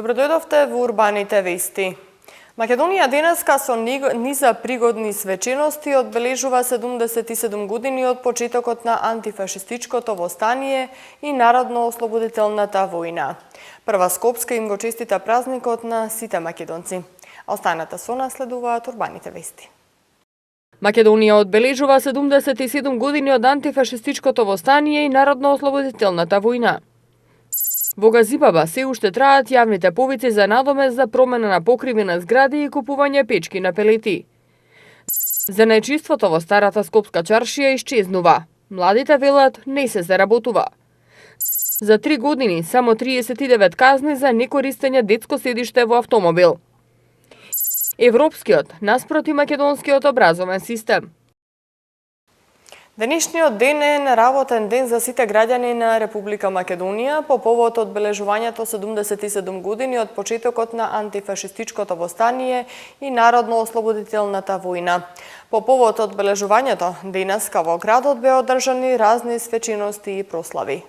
Добродојдовте во Урбаните вести. Македонија денеска со низа пригодни свечености одбележува 77 години од почетокот на антифашистичкото востание и народно-ослободителната војна. Прва Скопска им го честита празникот на сите македонци. Останата со нас следуваат Урбаните вести. Македонија одбележува 77 години од антифашистичкото востание и народно-ослободителната војна. Во Газибаба се уште траат јавните повици за надомест за промена на покриви на згради и купување печки на пелети. Занајчиството во старата Скопска чаршија исчезнува. Младите велат не се заработува. За 3 години само 39 казни за некористење детско седиште во автомобил. Европскиот наспроти македонскиот образовен систем. Денешниот ден е неработен ден за сите граѓани на Република Македонија по повод одбележувањето 77 години од почетокот на антифашистичкото востание и народно-ослободителната војна. По повод одбележувањето денеска во градот беа одржани разни свечености и прослави.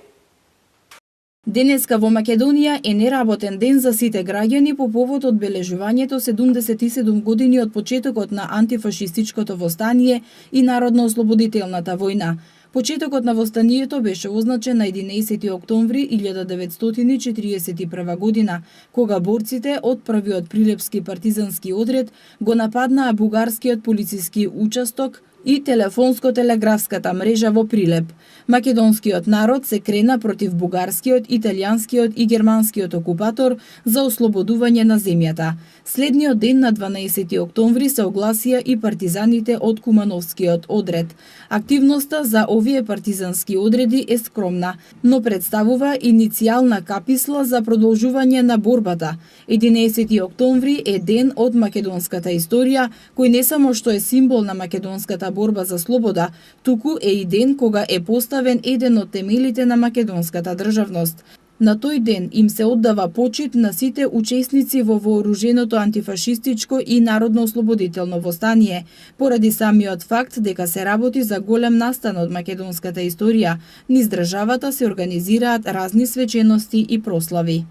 Денеска во Македонија е неработен ден за сите граѓани по повод одбележувањето 77 години од почетокот на антифашистичкото востание и народно-ослободителната војна. Почетокот на востанието беше означен на 11 октомври 1941 година, кога борците од првиот прилепски партизански одред го нападнаа бугарскиот полициски участок и телефонско-телеграфската мрежа во Прилеп. Македонскиот народ се крена против бугарскиот, италијанскиот и германскиот окупатор за ослободување на земјата. Следниот ден на 12 октомври се огласија и партизаните од Кумановскиот одред. Активноста за овие партизански одреди е скромна, но представува иницијална каписла за продолжување на борбата. 11 октомври е ден од македонската историја, кој не само што е символ на македонската борба за слобода, туку е и ден кога е поставен еден од темелите на македонската државност. На тој ден им се оддава почит на сите учесници во вооруженото антифашистичко и народно-ослободително востание, поради самиот факт дека се работи за голем настан од македонската историја. Низ државата се организираат разни свечености и прослави.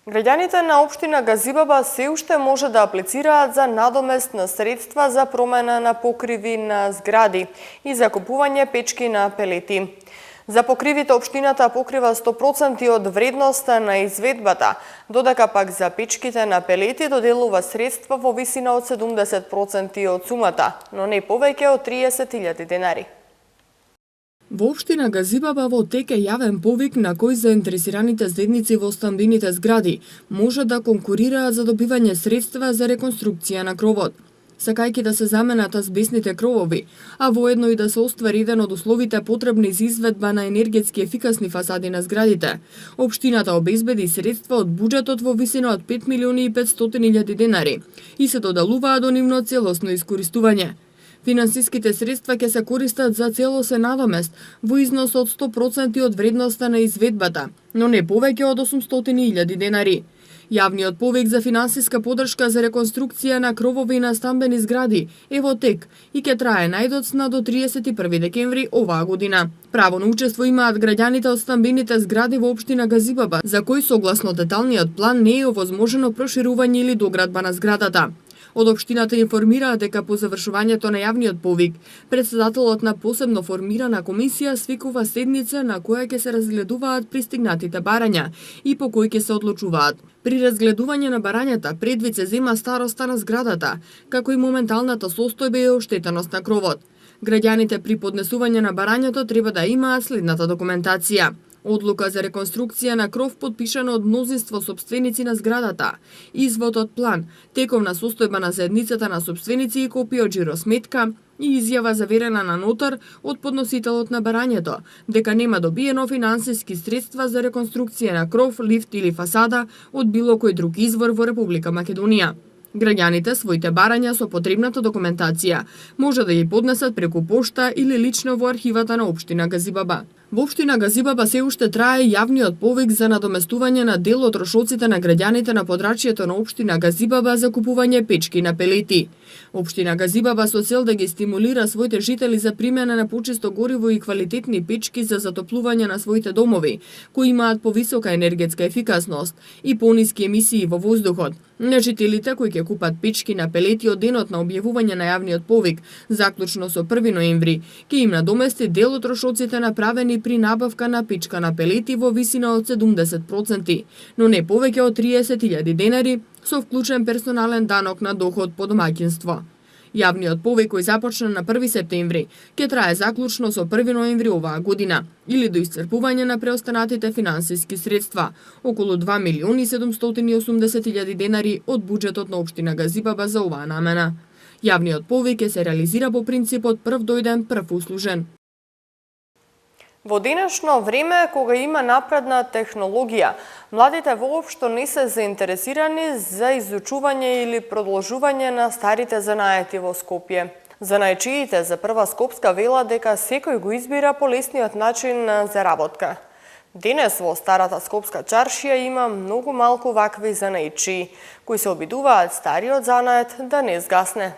Граѓаните на општина Газибаба се уште може да аплицираат за надомест на средства за промена на покриви на згради и за купување печки на пелети. За покривите општината покрива 100% од вредноста на изведбата, додека пак за печките на пелети доделува средства во висина од 70% од сумата, но не повеќе од 30.000 денари. Во општина Газибаба во тек е јавен повик на кој заинтересираните следници во стамбените згради може да конкурираат за добивање средства за реконструкција на кровот, сакајќи да се заменат азбесните кровови, а воедно и да се оствари еден од условите потребни за изведба на енергетски ефикасни фасади на зградите. Општината обезбеди средства од буџетот во висина од 5.500.000 денари и се додалуваа до нивно целосно искористување. Финансиските средства ќе се користат за целосен надомест во износ од 100% од вредноста на изведбата, но не повеќе од 800.000 денари. Јавниот повик за финансиска подршка за реконструкција на кровови на стамбени згради е во тек и ќе трае најдоцна до 31 декември оваа година. Право на учество имаат граѓаните од стамбените згради во општина Газибаба, за кои согласно деталниот план не е овозможено проширување или доградба на зградата. Од општината информираат дека по завршувањето на јавниот повик, претседателот на посебно формирана комисија свикува седница на која ќе се разгледуваат пристигнатите барања и по кои ќе се одлучуваат. При разгледување на барањата предвид се зема староста на зградата, како и моменталната состојба и оштетеност на кровот. Граѓаните при поднесување на барањето треба да имаат следната документација: одлука за реконструкција на кров подпишана од мнозинство сопственици на зградата, извод од план, тековна состојба на заедницата на сопственици и копија од жиросметка и изјава заверена на нотар од подносителот на барањето, дека нема добиено финансиски средства за реконструкција на кров, лифт или фасада од било кој друг извор во Република Македонија. Граѓаните своите барања со потребната документација може да ја поднесат преку пошта или лично во архивата на општина Газибаба. Во општина Газибаба се уште трае јавниот повик за надоместување на дел од трошоците на граѓаните на подрачјето на општина Газибаба за купување печки на пелети. Општина Газибаба со цел да ги стимулира своите жители за примена на почисто гориво и квалитетни печки за затоплување на своите домови, кои имаат повисока енергетска ефикасност и пониски емисии во воздухот. На жителите кои ќе купат печки на пелети од денот на објавување на јавниот повик, заклучно со 1 ноември, ќе им надомести дел од трошоците направени при набавка на печка на пелети во висина од 70%, но не повеќе од 30.000 денари, со вклучен персонален данок на доход по домаќинство. Јавниот повик кој започна на 1 септември ќе трае заклучно со 1 ноември оваа година или до исцрпување на преостанатите финансиски средства, околу 2.780.000 денари од буџетот на општина Газибаба за оваа намена. Јавниот повик ќе се реализира по принципот прв дојден, прв услужен. Во денешно време, кога има напредна технологија, младите воопшто не се заинтересирани за изучување или продолжување на старите занаети во Скопје. Занаечиите за Прва Скопска велат дека секој го избира полесниот начин на заработка. Денес во старата Скопска чаршија има многу малку вакви занаечии, кои се обидуваат стариот занает да не згасне.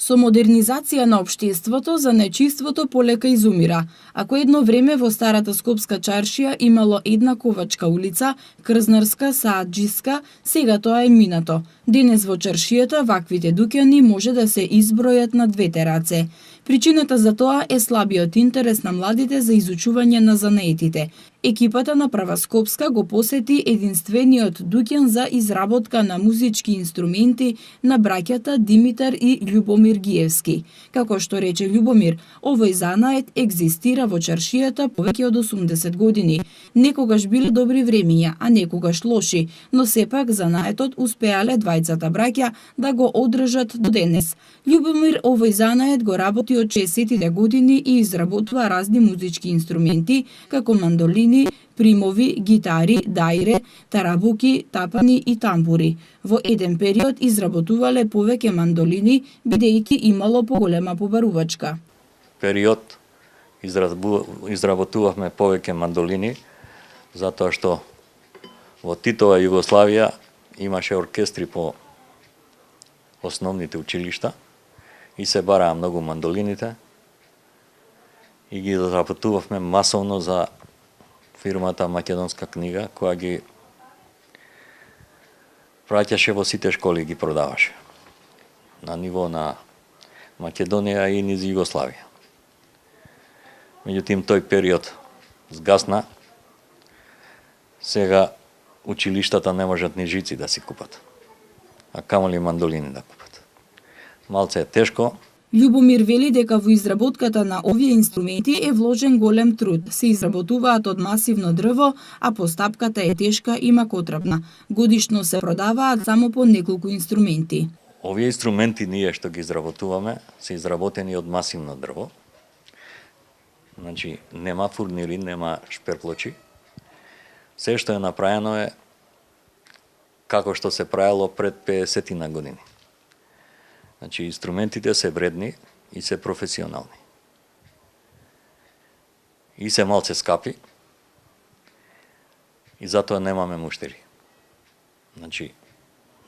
Со модернизација на општеството, занаечиството полека изумира. Ако едно време во старата Скопска чаршија имало една ковачка улица, крзнарска, сааџиска, сега тоа е минато. Денес во чаршијата ваквите дуќани може да се избројат на двете раце. Причината за тоа е слабиот интерес на младите за изучување на занаетите. Екипата на Прва Скопска го посети единствениот дуќан за изработка на музички инструменти на браќата Димитар и Љубомир Гиевски. Како што рече Љубомир, овој занает екзистира во чаршијата повеќе од 80 години. Некогаш биле добри времиња, а некогаш лоши, но сепак занаетот успеале двајцата браќа да го одржат до денес. Љубомир овој занает го работи од 60-тите години и изработува разни музички инструменти, како мандолини, примови, гитари, дајре, тарабуки, тапани и тамбури. Во еден период изработувале повеќе мандолини, бидејќи имало поголема побарувачка. Период изработувавме повеќе мандолини, затоа што во Титова Југославија имаше оркестри по основните училишта и се бараа многу мандолините и ги заработувавме масовно за фирмата Македонска книга, која ги праќаше во сите школи и ги продаваше на ниво на Македонија и низ Југославија. Меѓутоа тој период згасна. Сега училиштата не можат ни жици да си купат, а камоли мандолини да купат. Малце е тешко. Љубомир вели дека во изработката на овие инструменти е вложен голем труд. Се изработуваат од масивно дрво, а постапката е тешка и макотрапна. Годишно се продаваат само по неколку инструменти. Овие инструменти ние што ги изработуваме се изработени од масивно дрво. Значи нема фурнири, нема шперплочи. Се што е направено е како што се правело пред 50 на години. Значи, инструментите се вредни и се професионални. И се малце скапи, и затоа немаме муштери. Значи,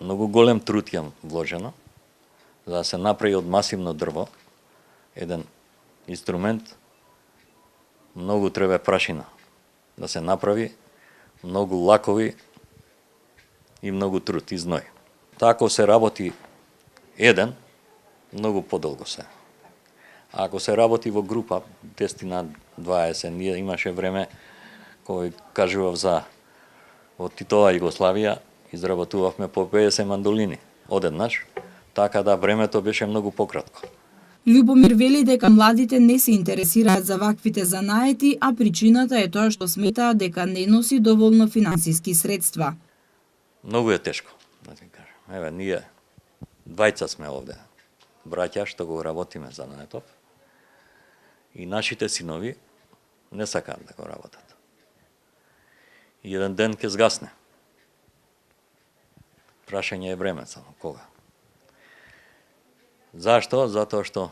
многу голем труд ја вложено, за да се направи од масивно дрво еден инструмент, многу треба прашина да се направи, многу лакови и многу труд и зној. Тако се работи еден, многу подолго се. А ако се работи во група, 10 на 20, ние имаше време, кој кажував за во Титова Југославија, изработувавме по 50 мандолини одеднаш, така да времето беше многу пократко. Љубомир вели дека младите не се интересираат за ваквите занаети, а причината е тоа што сметаат дека не носи доволно финансиски средства. Многу е тешко, да ти кажам. Еве, ние двајца сме овде, браќа што го работиме занаетов, и нашите синови не сакаат да го работат. И еден ден ќе згасне. Прашање е време само кога. Зашто? Затоа што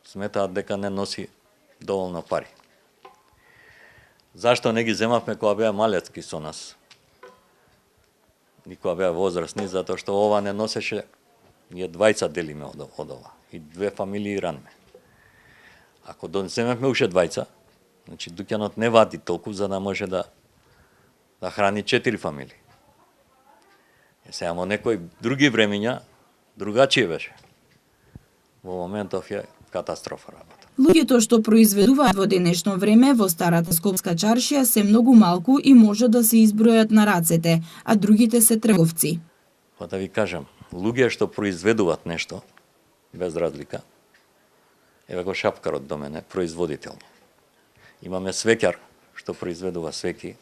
сметаат дека не носи доволно пари. Зашто не ги земавме кога беа малецки со нас? И кога беа возрастни, затоа што ова не носеше, ние двајца делиме од ова. И две фамилии ранме. Ако донесемевме уште двајца, значи дуќанот не вади толку за да може да храни 4 фамилии. Сега во некои други времења другачие беше. Во моментов е катастрофа работа. Луѓето што произведуваат во денешно време во старата Скопска чаршија се многу малку и може да се избројат на рацете, а другите се трговци. Па да ви кажам, луѓе што произведуваат нешто, без разлика, еве го шапкарот до мене, производител. Имаме свеќар што произведува свеќи,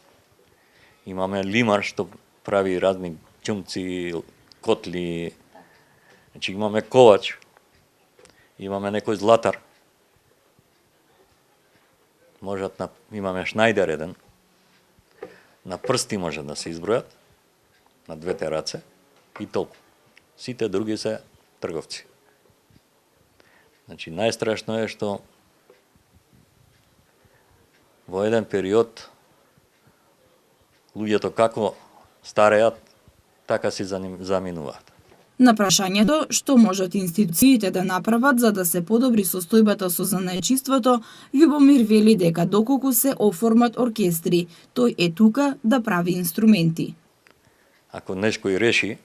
имаме лимар што прави разни ќумци, котли, значи имаме ковач, имаме некој златар, имаме шнајдер еден, на прсти може да се избројат, на двете раце, и толку. Сите други се трговци. Значи, најстрашно е што во еден период луѓето како стареат, така си заминуваат. На прашањето што можат институциите да направат за да се подобри состојбата со занаечиството, Љубомир вели дека доколку се оформат оркестри, тој е тука да прави инструменти. Ако некој реши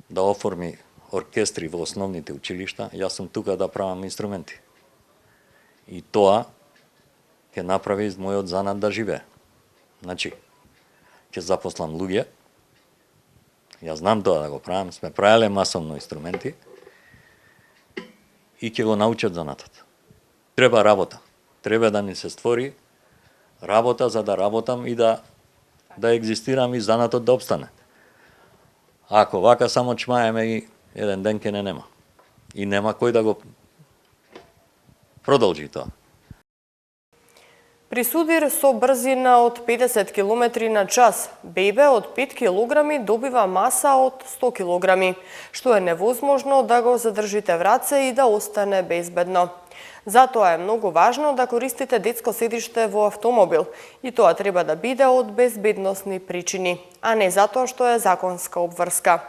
да оформи оркестри во основните училишта, јас сум тука да правам инструменти. И тоа ќе направи мојот занат да живее. Значи, ќе запослам луѓе, јас знам тоа да го правам, сме правеле масовно инструменти и ќе го научат занатот. Треба работа. Треба да ни се створи работа за да работам и да екзистирам и занатот да обстане. Ако вака само чмаеме и еден ден ке не нема. И нема кој да го продолжи тоа. При судир со брзина од 50 км на час, бебе од 5 кг добива маса од 100 кг, што е невозможно да го задржите в раце и да остане безбедно. Затоа е многу важно да користите детско седиште во автомобил и тоа треба да биде од безбедносни причини, а не затоа што е законска обврска.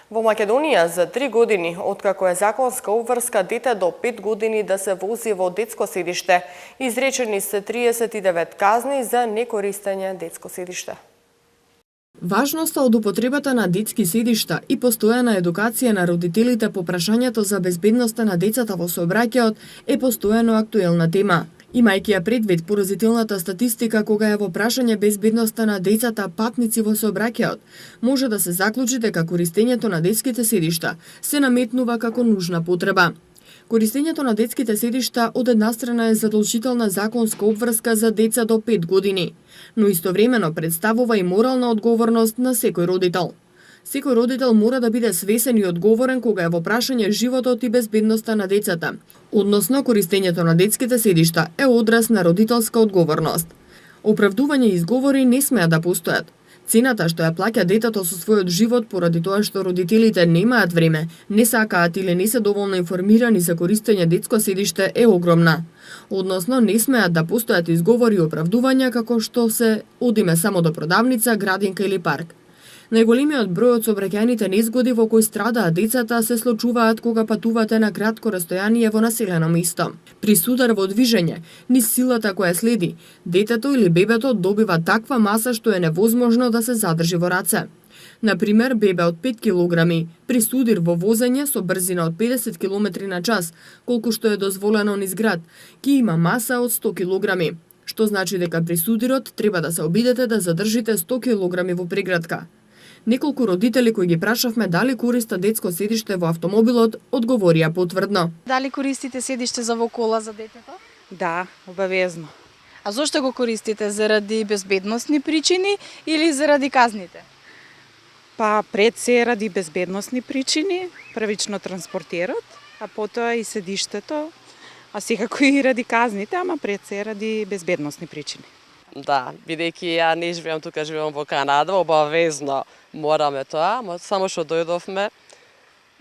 Во Македонија за 3 години, откако е законска обврска дете до 5 години да се вози во детско седиште, изречени се 39 казни за некористење детско седиште. Важноста од употребата на детски седишта и постојана едукација на родителите по прашањето за безбедноста на децата во сообраќајот е постојано актуелна тема. Имајќи ја предвид поразителната статистика кога е во прашање безбедноста на децата патници во сообраќајот, може да се заклучи дека користењето на детските седишта се наметнува како нужна потреба. Користењето на детските седишта од една страна е задолжителна законска обврска за деца до 5 години, но истовремено представува и морална одговорност на секој родител. Секој родител мора да биде свесен и одговорен кога е во прашање животот и безбедноста на децата. Односно, користењето на детските седишта е одраз на родителска одговорност. Оправдување и изговори не смеат да постојат. Цената што ја плаќа детето со својот живот поради тоа што родителите немаат време, не сакаат или не се доволно информирани за користење детско седиште е огромна. Односно, не смеат да постојат изговори и оправдувања како што се одиме само до продавница, градинка или парк. Најголемиот број од сообраќајните незгоди во кои страдаат децата се случуваат кога патувате на кратко растојание во населено место. При судар во движење, низ силата која следи, детето или бебето добива таква маса што е невозможно да се задржи во раце. Например, бебе од 5 кг при судир во возење со брзина од 50 км на час, колку што е дозволено низ град, ќе има маса од 100 кг, што значи дека при судирот треба да се обидете да задржите 100 кг во преградка. Неколку родители кои ги прашавме дали користат детско седиште во автомобилот, одговорија потврдно. Дали користите седиште за во кола за детето? Да, обавезно. А зошто го користите? Заради безбедносни причини или заради казните? Па пред се ради безбедносни причини, првично транспортерот, а потоа и седиштето, а секако и ради казните, ама пред се ради безбедносни причини. Да, бидејќи ја не живеам тука, живеам во Канада, обавезно мораме тоа, само што дојдовме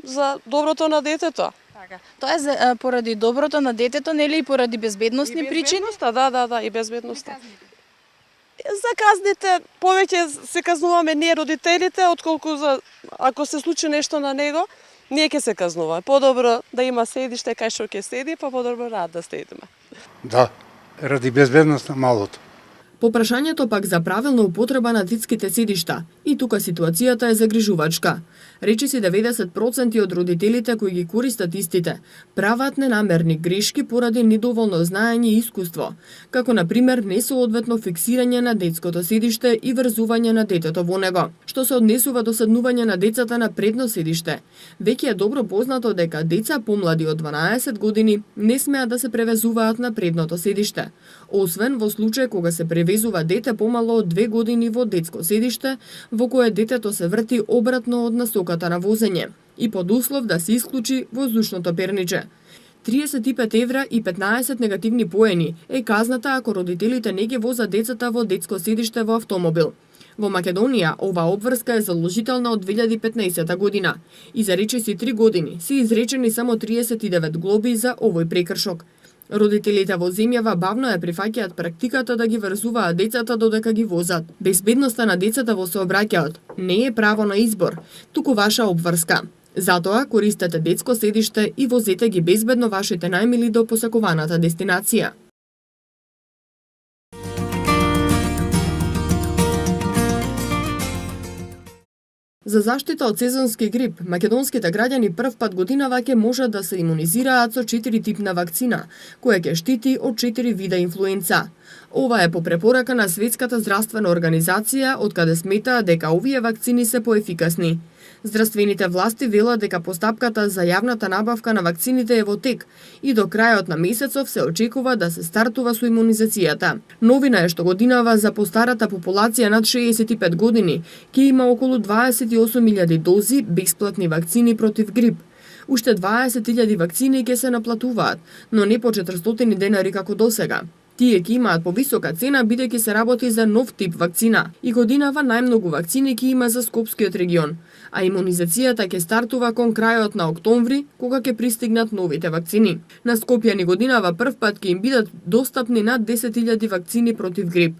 за доброто на детето. Така. Тоа е поради доброто на детето, нели и поради безбедносни причини? Безбедноста, да, и безбедноста. За казните повеќе се казнуваме ние родителите, отколку ако се случи нешто на него, ние ќе се казнуваме. Подобро да има седиште кај што ќе седи, па подобро рад да седиме. Да, ради безбедност на малото. По прашањето пак за правилна употреба на детските седишта, и тука ситуацијата е загрижувачка. Речиси 90% од родителите кои ги користат истите прават ненамерни грешки поради недоволно знаење и искуство, како на пример несоодветно фиксирање на детското седиште и врзување на детето во него. Што се однесува до седнување на децата на предно седиште, веќе е добро познато дека деца помлади од 12 години не смеат да се превезуваат на предното седиште, освен во случај кога се превезува дете помало од 2 години во детско седиште во кое детето се врти обратно од насоката на возење и под услов да се исклучи воздушното перниче. 35 евра и 15 негативни поени е казната ако родителите не ги возат децата во детско седиште во автомобил. Во Македонија оваа обврска е заложителна од 2015 година и за речиси 3 години се изречени само 39 глоби за овој прекршок. Родителите во земјава бавно ја прифаќаат практиката да ги врзуваат децата додека ги возат. Безбедноста на децата во сообраќајот не е право на избор, туку ваша обврска. Затоа користете детско седиште и возете ги безбедно вашите најмили до посакуваната дестинација. За заштита од сезонски грип, македонските граѓани прв пат годинава ќе можат да се имунизираат со 4 типна вакцина, која ќе штити од 4 вида инфлуенца. Ова е по препорака на Светската здравствена организација, од каде сметаат дека овие вакцини се поефикасни. Здравствените власти велат дека постапката за јавната набавка на вакцините е во тек и до крајот на месецов се очекува да се стартува со имунизацијата. Новина е што годинава за постарата популација над 65 години ќе има околу 28.000 дози бесплатни вакцини против грип. Уште 20.000 вакцини ќе се наплатуваат, но не по 400 денари како досега. Тие ќе имаат повисока цена бидејќи се работи за нов тип вакцина и годинава најмногу вакцини ќе има за Скопскиот регион, а имунизацијата ќе стартува кон крајот на октомври, кога ќе пристигнат новите вакцини. На Скопјани годинава прв пат ќе им бидат достапни над 10.000 вакцини против грип.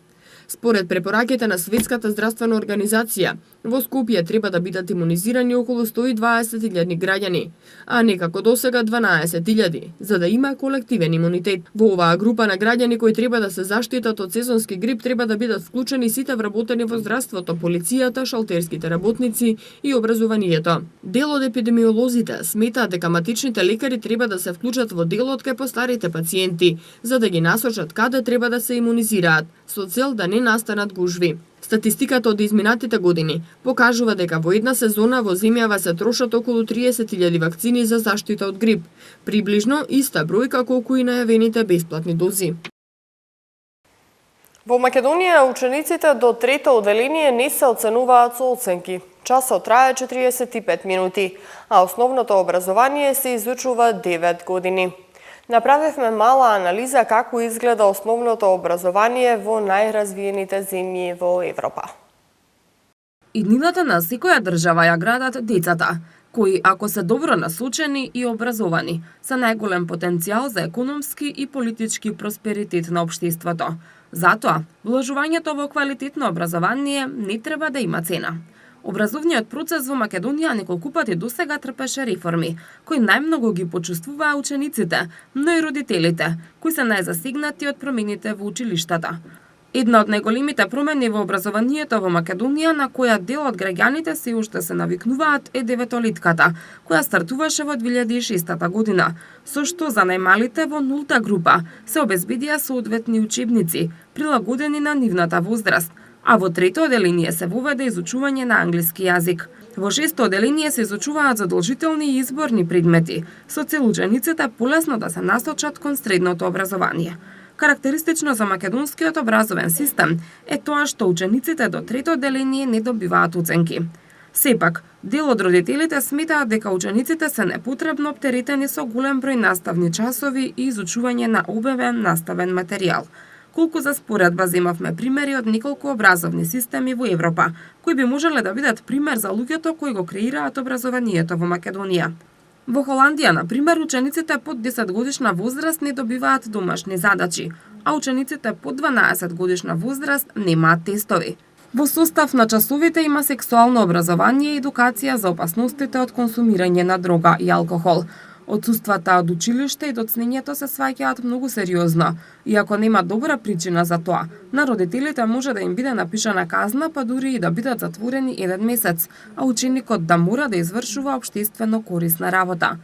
Според препораките на Светската здравствена организација, во Скопје треба да бидат имунизирани околу 120.000 граѓани, а не како досега 12.000, за да има колективен имунитет. Во оваа група на граѓани кои треба да се заштитат од сезонски грип треба да бидат вклучени сите вработени во здравството, полицијата, шалтерските работници и образованието. Дел од епидемиолозите сметаат дека матичните лекари треба да се вклучат во делот кај постарите пациенти, за да ги насочат каде треба да се имунизираат, со цел да не настанат гужви. Статистиката од изминатите години покажува дека во една сезона во земјава се трошат околу 30.000 вакцини за заштита од грип, приближно иста бројка колку и најавените бесплатни дози. Во Македонија учениците до трето оделение не се оценуваат со оценки. Часот трае 45 минути, а основното образование се изучува 9 години. Направивме мала анализа како изгледа основното образование во најразвиените земји во Европа. Иднината на секоја држава ја градат децата, кои, ако се добро насочени и образовани, се најголем потенцијал за економски и политички просперитет на општеството. Затоа, вложувањето во квалитетно образование не треба да има цена. Образовниот процес во Македонија неколку пати досега трпеше реформи, кои најмногу ги почувствуваа учениците, но и родителите, кои се најзасегнати од промените во училиштата. Една од најголемите промени во образованието во Македонија, на која дел од граѓаните се уште се навикнуваат, е деветолетката, која стартуваше во 2006 година, со што за најмалите во нулта група се обезбедија соодветни учебници, прилагодени на нивната возраст, а во трето оделение се воведе изучување на англиски јазик. Во шесто оделение се изучуваат задолжителни и изборни предмети, со цел учениците полесно да се насочат кон средното образование. Карактеристично за македонскиот образовен систем е тоа што учениците до трето оделение не добиваат оценки. Сепак, дел од родителите сметаат дека учениците се непотребно оптеретени со голем број наставни часови и изучување на обемен наставен материјал. Колку за споредба земавме примери од неколку образовни системи во Европа, кои би можеле да бидат пример за луѓето кои го креираат образованието во Македонија. Во Холандија, на пример, учениците под 10 годишна возраст не добиваат домашни задачи, а учениците под 12 годишна возраст немаат тестови. Во состав на часовите има сексуално образование и едукација за опасностите од консумирање на дрога и алкохол. Отсуствата од училиште и доцнењето се сваќаат многу сериозно, и ако нема добра причина за тоа, на родителите може да им биде напишана казна, па дури и да бидат затворени 1 месец, а ученикот да мора да извршува општествено корисна работа.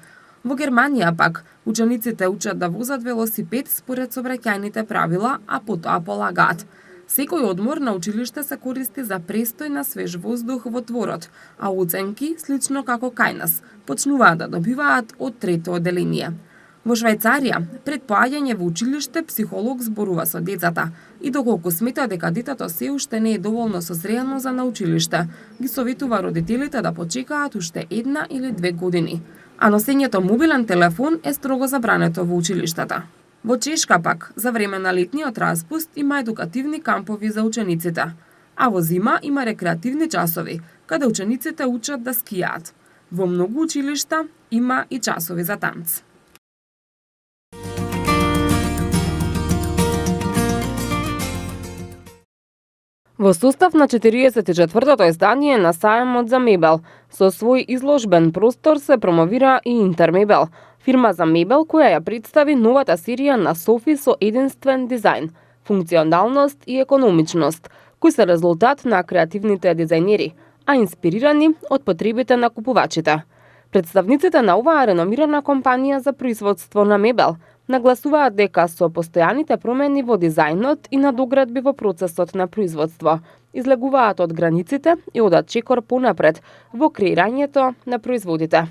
Во Германија пак, учениците учат да возат велосипед според сообраќајните правила, а потоа полагаат. Секој одмор на училиште се користи за престој на свеж воздух во дворот, а оценки, слично како кај нас, почнуваат да добиваат од трето одделение. Во Швајцарија, пред поаѓање во училиште, психолог зборува со децата и доколку смета дека детето се уште не е доволно созрено за на училиште, ги советува родителите да почекаат уште 1 или 2 години. А носењето мобилен телефон е строго забрането во училиштата. Во Чешка пак, за време на летниот распуст има едукативни кампови за учениците, а во зима има рекреативни часови, каде учениците учат да скијаат. Во многу училишта има и часови за танц. Во состав на 44-то издание на Саемот за мебел, со свој изложбен простор се промовира и Интермебел, фирма за мебел која ја представи новата серија на софи со единствен дизајн, функционалност и економичност, кои се резултат на креативните дизајнери, а инспирирани од потребите на купувачите. Представниците на оваа реномирана компанија за производство на мебел нагласуваат дека со постојаните промени во дизајнот и надоградби во процесот на производство излегуваат од границите и одат чекор понапред во креирањето на производите.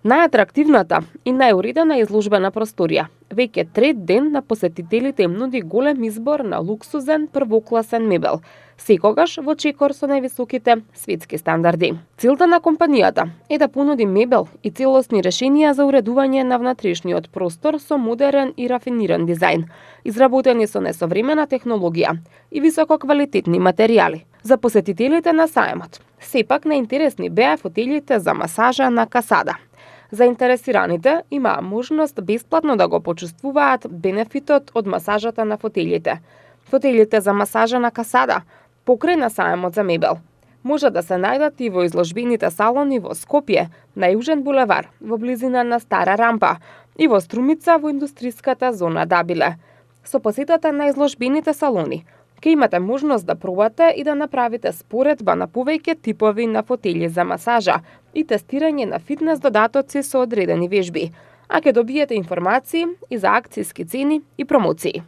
Најатрактивната и најуредена изложбена просторија веќе трет ден на посетителите им нуди голем избор на луксузен првокласен мебел, секогаш во чекор со највисоките светски стандарди. Целта на компанијата е да понуди мебел и целосни решенија за уредување на внатрешниот простор со модерен и рафиниран дизајн, изработени со несовремена технологија и висококвалитетни материјали. За посетителите на саемот, сепак најинтересни беа фотелите за масажа на Касада. Заинтересираните имаа можност бесплатно да го почувствуваат бенефитот од масажата на фотелите. Фотелите за масажа на Касада, покрај на Саемот за мебел, може да се најдат и во изложбените салони во Скопје, на Јужен булевар, во близина на Стара рампа и во Струмица во индустриската зона Дабиле. Со посетата на изложбените салони, ќе имате можност да пробате и да направите споредба на повеќе типови на фотели за масажа и тестирање на фитнес додатоци со одредени вежби, а ќе добиете информации и за акцијски цени и промоции.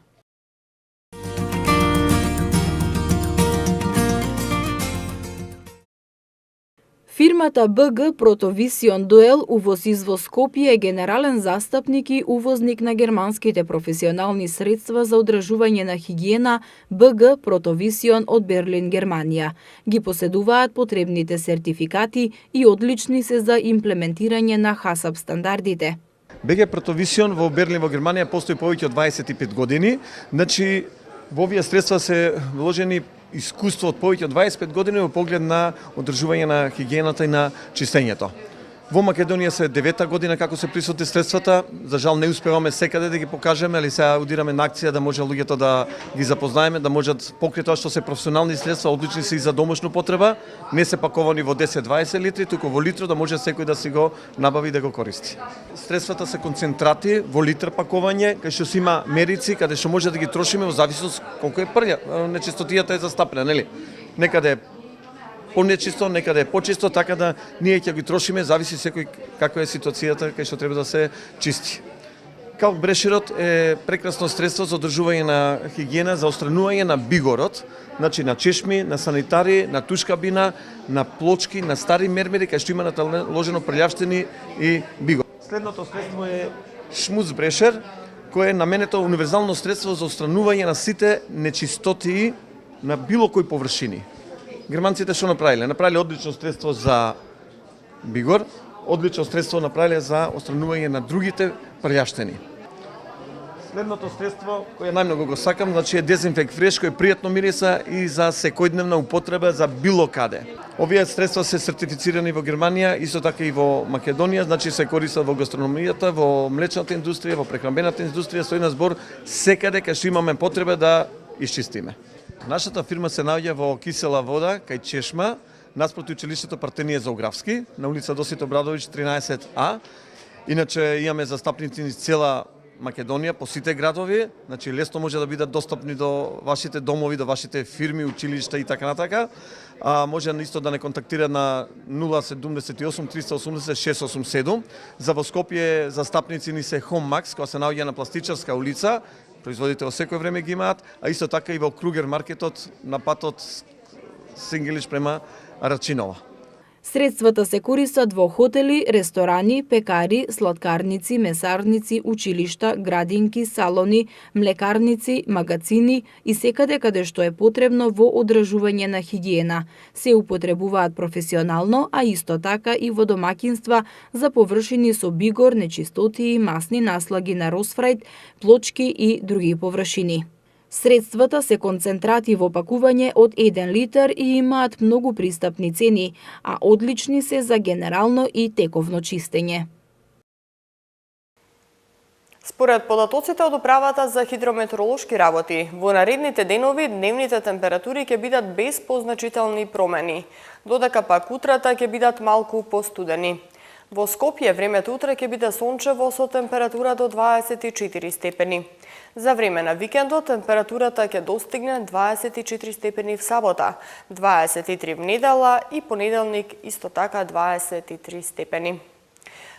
Фирмата БГ Протовисион Дуел увоз-извоз Скопје е генерален застапник и увозник на германските професионални средства за одржување на хигиена БГ Протовисион од Берлин, Германија. Ги поседуваат потребните сертификати и одлични се за имплементирање на ХАСАП стандардите. БГ Протовисион во Берлин во Германија постои повеќе од 25 години. Значи, во овие средства се вложени искуство од повеќе од 25 години во поглед на одржување на хигиената и на чистењето. Во Македонија се 9-та година како се присутни средствата, за жал не успеваме секаде да ги покажеме, али сега удираме на акција да може луѓето да ги запознаеме, да можат покрај тоа што се професионални средства, одлични се и за домашна употреба, не се паковани во 10-20 литри, туку во литро да може секој да си го набави да го користи. Средствата се концентрати во литр пакување, кај што си има мерици, каде што може да ги трошиме во зависност колку е прља, нечистотијата е застапена, нели? Некаде е понечисто, некаде е почисто, така да ние ќе ги трошиме, зависи секој каква е ситуацијата кај што треба да се чисти. Калк брешерот е прекрасно средство за одржување на хигиена, за отстранување на бигорот, значи на чешми, на санитари, на тушкабина, на плочки, на стари мермери кај што има наложено прљавштини и бигор. Следното средство е шмуц брешер, кој е наменето универзално средство за отстранување на сите нечистотии на било кој површини. Германците што направиле? Направиле одлично средство за бигор, одлично средство направиле за отстранување на другите прљаштини. Следното средство кое најмногу го сакам, значи е Дезинфект Фреш, кој пријатно мириса и за секојдневна употреба за било каде. Овие средства се сертифицирани во Германија, исто така и во Македонија, значи се користат во гастрономијата, во млечната индустрија, во прехранбената индустрија, со една збор секаде кај што имаме потреба да исчистиме. Нашата фирма се наоѓа во Кисела вода, кај Чешма, наспроти училиштето Партенije Зоографски, на улица Досит Обрадовиќ 13А. Иначе имаме застапници низ цела Македонија, по сите градови, значи лесно може да бидат достапни до вашите домови, до вашите фирми, училишта и така натака. Може исто да не контактира на 078 380 687. За во Скопје застапници ни се Home Max, која се наоѓа на Пластичарска улица, производите во секој време ги имаат, а исто така и во Кругер маркетот на патот Сингелиш према Рачинова. Средствата се користат во хотели, ресторани, пекари, сладкарници, месарници, училишта, градинки, салони, млекарници, магазини и секаде каде што е потребно во одржување на хигиена. Се употребуваат професионално, а исто така и во домакинства за површини со бигор, нечистоти, масни наслаги на росфрајд, плочки и други површини. Средствата се концентрати во пакување од 1 литар и имаат многу пристапни цени, а одлични се за генерално и тековно чистење. Според податоците од Управата за хидрометеоролошки работи, во наредните денови дневните температури ќе бидат без позначителни промени, додека пак утрата ќе бидат малку постудени. Во Скопје времето утре ќе биде сончево со температура до 24 степени. За време на викендот температурата ќе достигне 24 степени в сабота, 23 в недела и понеделник исто така 23 степени.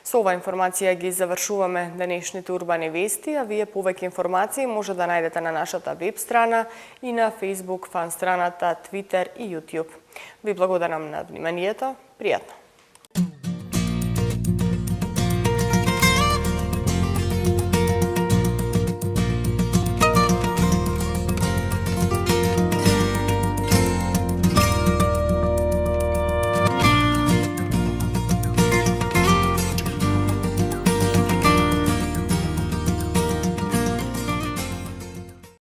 Со ова информација ги завршуваме денешните урбани вести, а вие повеќе информации може да најдете на нашата веб страна и на Facebook фан страната, Twitter и YouTube. Ви благодарам на вниманието. Пријатно!